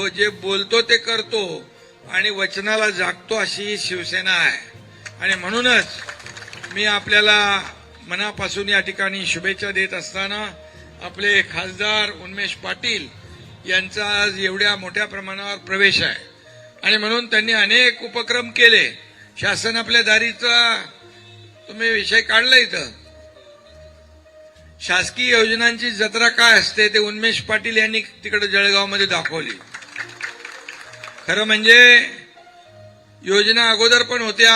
जे बोलतो ते करतो आणि वचनाला जागतो अशी ही शिवसेना आहे. आणि म्हणूनच मी आपल्याला मनापासून या ठिकाणी शुभेच्छा देत असताना आपले खासदार उन्मेष पाटील यांचा आज एवढ्या मोठ्या प्रमाणावर प्रवेश आहे आणि म्हणून त्यांनी अनेक उपक्रम केले. शासन आपल्या दारीचा तुम्ही विषय काढला इथं. शासकीय योजनांची जत्रा काय असते ते उन्मेष पाटील यांनी तिकडे जळगावमध्ये दाखवली. खरं म्हणजे योजना अगोदर पण होत्या,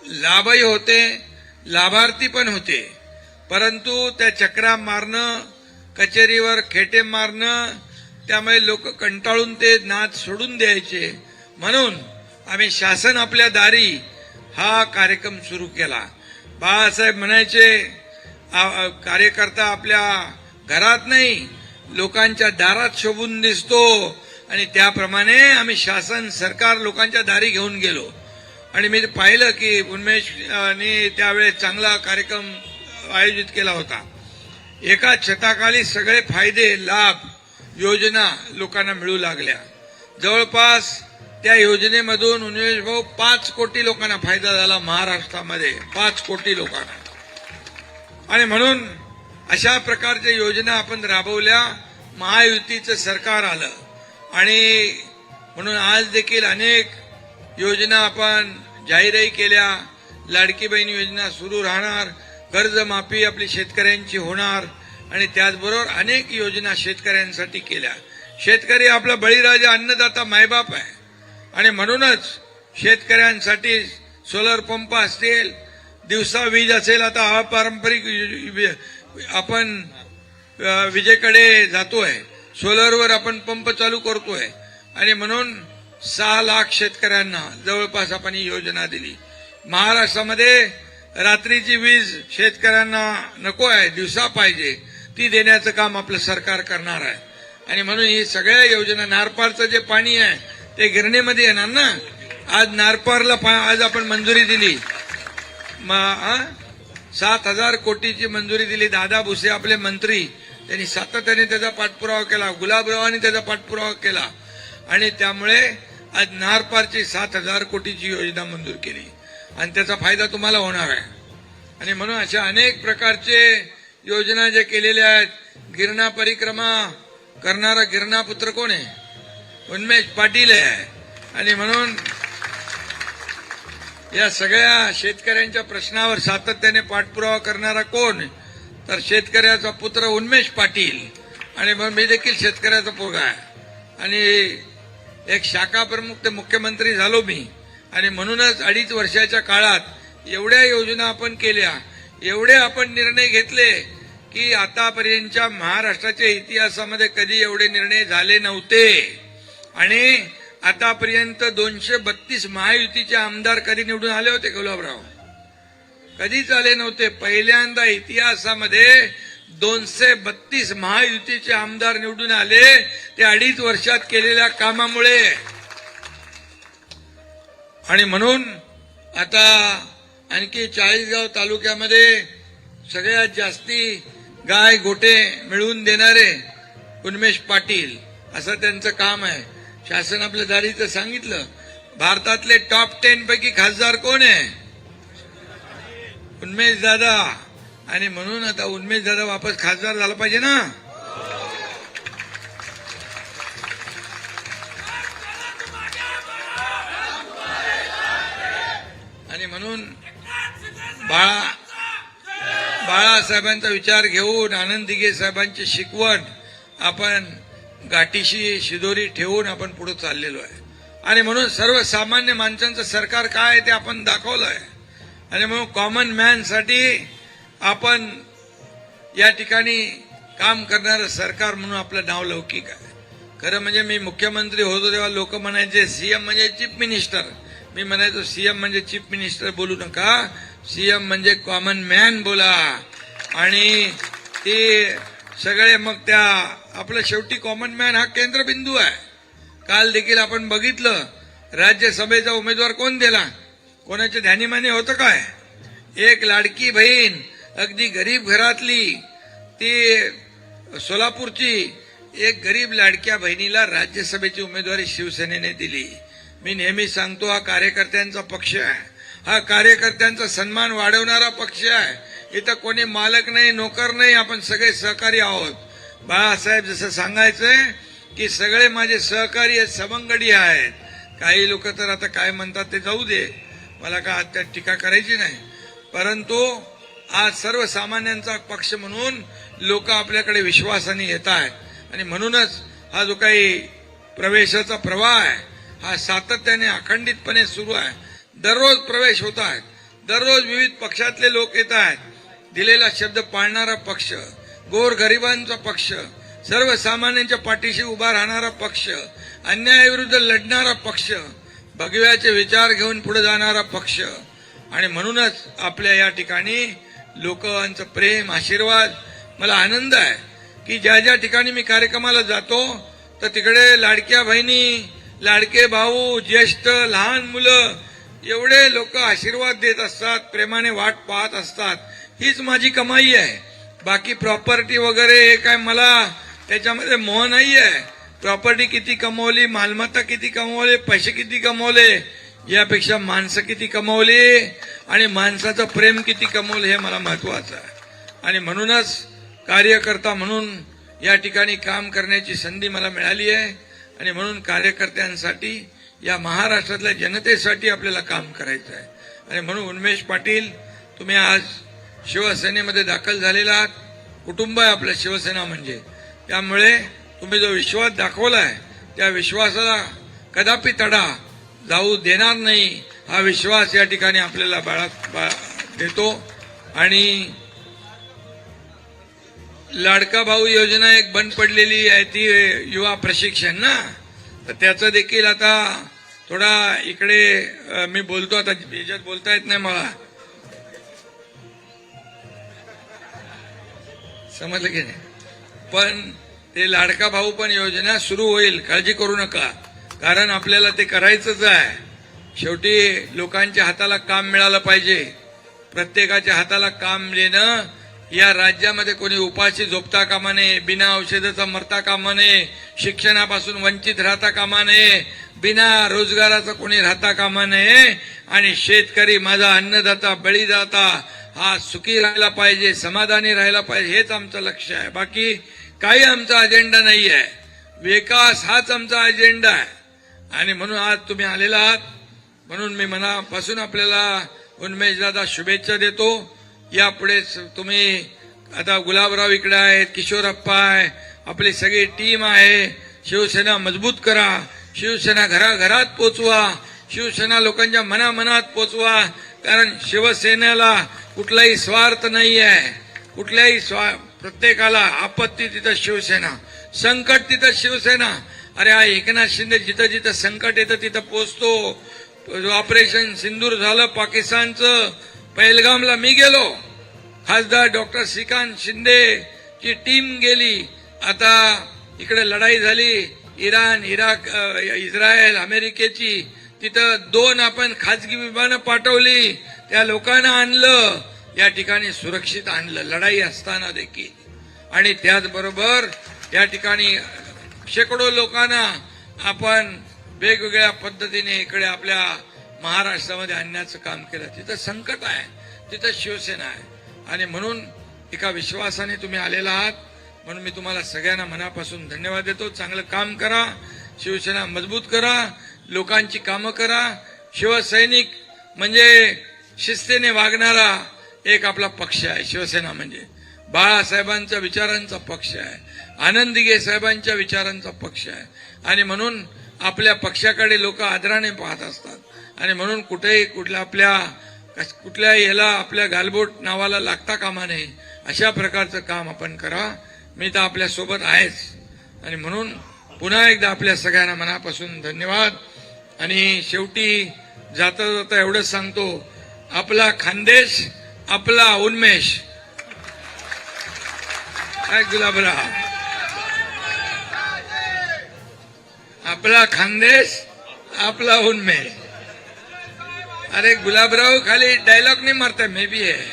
लाभही होते, लाभार्थी पण होते, परंतु त्या चक्रा मारणं, कचेरीवर खेटे मारणं, त्यामुळे लोक कंटाळून ते नाद सोडून द्यायचे. म्हणून आम्ही शासन आपल्या दारी हा कार्यक्रम सुरू केला. बाळासाहेब म्हणायचे कार्यकर्ता आपल्या घरात नाही लोकांच्या दारात शोभून दिसतो आणि त्याप्रमाणे आम्ही शासन सरकार लोकांच्या दारी घेऊन गेलो. आणि मी पाहिलं की उन्मेषने त्यावेळेस चांगला कार्यक्रम आयोजित केला होता. एका छताखाली सगळे फायदे लाभ योजना लोकांना मिळू लागल्या. जवळपास त्या योजनेमधून उन्मेष भाऊ 5 कोटी लोकांना फायदा झाला महाराष्ट्रामध्ये, 5 कोटी लोकांना. आणि म्हणून अशा प्रकारच्या योजना आपण राबवल्या. महायुतीचं सरकार आलं आणि म्हणून आज देखील अनेक योजना आपण जाहीरही केल्या. लाडकी बहीण योजना सुरू राहणार, कर्जमाफी आपली शेतकऱ्यांची होणार आणि त्याचबरोबर अनेक योजना शेतकऱ्यांसाठी केल्या. शेतकरी आपला बळीराजा अन्नदाता मायबाप आहे आणि म्हणूनच शेतकऱ्यांसाठी सोलर पंप असतील, दिवसा वीज असेल. आता अपारंपरिक आपण विजेकडे जातोय, सोलरवर आपण पंप चालू करतोय आणि म्हणून 6 लाख शेतकऱ्यांना जवळपास आपण ही योजना दिली. महाराष्ट्रामध्ये रात्रीची वीज शेतकऱ्यांना नको आहे, दिवसा पाहिजे, ती देण्याचं काम आपलं सरकार करणार आहे. आणि म्हणून ही सगळ्या योजना, नारपारचं जे पाणी आहे ते गिरणीमध्ये येणार ना. आज नारपारला आज आपण मंजुरी दिली, 7,000 कोटीची मंजुरी दिली. दादा भुसे आपले मंत्री, त्यांनी सातत्याने त्याचा पाठपुरावा केला, गुलाबरावांनी त्याचा पाठपुरावा केला आणि त्यामुळे आज नारपारची 7,000 कोटीची योजना मंजूर केली आणि त्याचा फायदा तुम्हाला होणार आहे. आणि म्हणून अशा अनेक प्रकारचे योजना जे केलेल्या आहेत. गिरणा परिक्रमा करणारा गिरणा पुत्र कोण आहे? उन्मेष पाटील आहे. आणि म्हणून या सगळ्या शेतकऱ्यांच्या प्रश्नावर सातत्याने पाठपुरावा करणारा कोण? तर शेतकऱ्याचा पुत्र उन्मेष पाटील. आणि मग मी देखील शेतकऱ्याचा पोरगा आहे आणि एक शाखा प्रमुख ते मुख्यमंत्री झालो मी. आणि म्हणूनच 2.5 वर्षाच्या काळात एवढ्या योजना आपण केल्या, एवढे आपण निर्णय घेतले की आतापर्यंतच्या महाराष्ट्राच्या इतिहासामध्ये कधी एवढे निर्णय झाले नव्हते. आणि आतापर्यंत 232 महायुतीचे आमदार कधी निवडून आले होते गुलाबराव? कधीच आले नव्हते. पहिल्यांदा इतिहासामध्ये 232 महायुतीचे आमदार निवडून आले, ते 2.5 वर्षात केलेल्या कामामुळे. आणि म्हणून आता आणखी 40गाव तालुक्यामध्ये सगळ्यात जास्ती गाय गोटे मिळवून देणारे उन्मेष पाटील, असं त्यांचं काम आहे. शासन आपल्या दारीचं सांगितलं. भारतातले टॉप 10 पैकी खासदार कोण आहे? उन्मेष दादा. आणि म्हणून आता उन्मेष दादा वापस खासदार झाला पाहिजे ना. आणि म्हणून बाळासाहेबांचा विचार घेऊन, आनंद दिघे साहेबांची शिकवण आपण गाठीशी शिदोरी ठेवून आपण पुढे चाललेलो आहे. आणि म्हणून सर्वसामान्य माणसांचं सरकार काय आहे ते आपण दाखवलं आहे. आणि म्हणून कॉमन मॅनसाठी आपण या ठिकाणी काम करणारं सरकार म्हणून आपलं नाव लौकिक आहे. खरं म्हणजे मी मुख्यमंत्री होतो तेव्हा लोक म्हणायचे सीएम म्हणजे चीफ मिनिस्टर. मी म्हणायचो सीएम म्हणजे चीफ मिनिस्टर बोलू नका, सीएम म्हणजे कॉमन मॅन बोला. आणि ते सगळे मग त्या आपलं शेवटी कॉमन मॅन हा केंद्रबिंदू आहे. काल देखील आपण बघितलं राज्यसभेचा उमेदवार कोण दिला? कोणाच्या ध्यानीमानी होतं काय? एक लाडकी बहीण अगदी गरीब घरातली, ती सोलापूरची, एक गरीब लाडक्या बहिणीला राज्यसभेची उमेदवारी शिवसेनेने दिली. मी नेहमी सांगतो हा कार्यकर्त्यांचा पक्ष आहे, हा कार्यकर्त्यांचा सन्मान वाढवणारा पक्ष आहे. इथं कोणी मालक नाही, नोकर नाही, आपण सगळे सहकारी आहोत. बाळासाहेब जसं सांगायचंय की सगळे माझे सहकारी सवंगडी आहेत. काही लोक तर आता काय म्हणतात ते जाऊ दे, मला काय आता टीका करायची नाही, परंतु आज सर्वसामान्यांचा पक्ष म्हणून लोक आपल्याकडे विश्वासाने येत आहेत. आणि म्हणूनच हा जो काही प्रवेशाचा प्रवाह आहे हा सातत्याने अखंडितपणे सुरू आहे. दररोज प्रवेश होत आहेत, दररोज विविध पक्षातले लोक येत आहेत. दिलेला शब्द पाळणारा पक्ष, गोरगरिबांचा पक्ष, सर्वसामान्यांच्या पाठीशी उभा राहणारा पक्ष, अन्यायाविरुद्ध लढणारा पक्ष, भगव्याचे विचार घेऊन पुढे जाणारा पक्ष. आणि म्हणूनच आपल्या या ठिकाणी लोकांचं प्रेम, आशीर्वाद, मला आनंद आहे की ज्या ज्या ठिकाणी मी कार्यक्रमाला जातो तर तिकडे लाडक्या बहिणी, लाडके भाऊ, ज्येष्ठ, लहान मुलं एवढे लोक आशीर्वाद देत असतात, प्रेमाने वाट पाहत असतात. हीच माझी कमाई आहे. बाकी प्रॉपर्टी वगैरे हे काय मला त्याच्यामध्ये मोह नाही आहे. प्रॉपर्टी किती कमवली, मालमत्ता किती कमवले, पैसे किती कमवले, यापेक्षा माणसं किती कमवली आणि माणसाचं प्रेम किती कमवलं हे मला महत्वाचं आहे. आणि म्हणूनच कार्यकर्ता म्हणून या ठिकाणी काम करण्याची संधी मला मिळाली आहे. आणि म्हणून कार्यकर्त्यांसाठी, या महाराष्ट्रातल्या जनतेसाठी आपल्याला काम करायचं आहे. आणि म्हणून उन्मेष पाटील, तुम्ही आज शिवसेनेमध्ये दाखल झालेला आहात. कुटुंब आहे आपलं शिवसेना म्हणजे. त्यामुळे तुम्ही जो विश्वास दाखवलाय त्या विश्वासाला कदापि तडा जाऊ देणार नाही, हा विश्वास या ठिकाणी आपल्याला देतो. आणि लाडका भाऊ योजना एक बंद पडलेली आहे ती युवा प्रशिक्षण ना, तर त्याचं देखील आता थोडा इकडे मी बोलतो, आता याच्यात बोलता येत नाही मला, समजलं की नाही, पण ते लाडका भाऊ पण योजना सुरू होईल, काळजी करू नका. कारण आपल्याला ते करायचंच आहे. शेवटी लोकांच्या हाताला काम मिळालं पाहिजे. प्रत्येकाच्या हाताला काम देणं, या राज्यामध्ये कोणी उपाशी झोपता कामा नये, बिना औषधाचा मरता कामा नये, शिक्षणापासून वंचित राहता कामा नये, बिना रोजगाराचा कोणी राहता कामा नये. आणि शेतकरी, माझा अन्नदाता, बळीदाता हा सुखी राहायला पाहिजे, समाधानी राहायला पाहिजे, हेच आमचं लक्ष आहे. बाकी काही आमचा अजेंडा नाही आहे. विकास हाच आमचा अजेंडा आहे. आणि म्हणून आज तुम्ही आलेला आहात, म्हणून मी मनापासून आपल्याला उन्मेष दादा शुभेच्छा देतो. यापुढे तुम्ही आता गुलाबराव इकडे आहेत, किशोरप्पा आहे, आपली सगळी टीम आहे. शिवसेना मजबूत करा, शिवसेना घराघरात पोचवा, शिवसेना लोकांच्या मनामनात पोचवा. कारण शिवसेनेला कुठलाही स्वार्थ नाही आहे. कुठल्याही प्रत्येकाला आपत्ती तिथं शिवसेना, संकट तिथं शिवसेना. अरे हा एकनाथ शिंदे जिथं जिथं संकट येतं तिथं पोचतो. ऑपरेशन सिंदूर झालं पाकिस्तानचं, पहलगामला मी गेलो, खासदार डॉक्टर श्रीकांत शिंदे ची टीम गेली. आता इकडे लढाई झाली इराण, इराक, इस्रायल, अमेरिकेची, तिथं 2 आपण खाजगी विमानं पाठवली, त्या लोकांना आणलं, या ठिकाणी सुरक्षित आणलं लढाई असताना देखील. आणि त्याचबरोबर या ठिकाणी शेकडो लोकांना आपण वेगवेगळ्या पद्धतीने इकडे आपल्या महाराष्ट्रामध्ये आणण्याचं काम केलं. तिथं संकट आहे, तिथं शिवसेना आहे. आणि म्हणून एका विश्वासाने तुम्ही आलेला आहात, म्हणून मी तुम्हाला सगळ्यांना मनापासून धन्यवाद देतो. चांगलं काम करा, शिवसेना मजबूत करा, लोकांची कामं करा. शिवसैनिक म्हणजे शिस्तीने वागणारा एक आपला पक्ष आहे. शिवसेना म्हणजे बाळासाहेबांच्या विचारांचा पक्ष आहे, आनंद दिघे साहेबांच्या विचारांचा पक्ष आहे. आणि म्हणून आपल्या पक्षाकडे लोक आदराने पाहत असतात. आणि म्हणून कुठेही कुठल्याही याला आपल्या गालबोट नावाला लागता कामा नये, अशा प्रकारचं काम आपण करा. मी तर आपल्या सोबत आहेच. आणि म्हणून पुन्हा एकदा आपल्या सगळ्यांना मनापासून धन्यवाद. आणि शेवटी जाता जाता एवढंच सांगतो, आपला खानदेश, आपला उन्मेष. काय गुलाबराव, आपला खानदेश, आपला उन्मेष. अरे गुलाबराव खाली डायलॉग नाही मारता, मे बी आहे.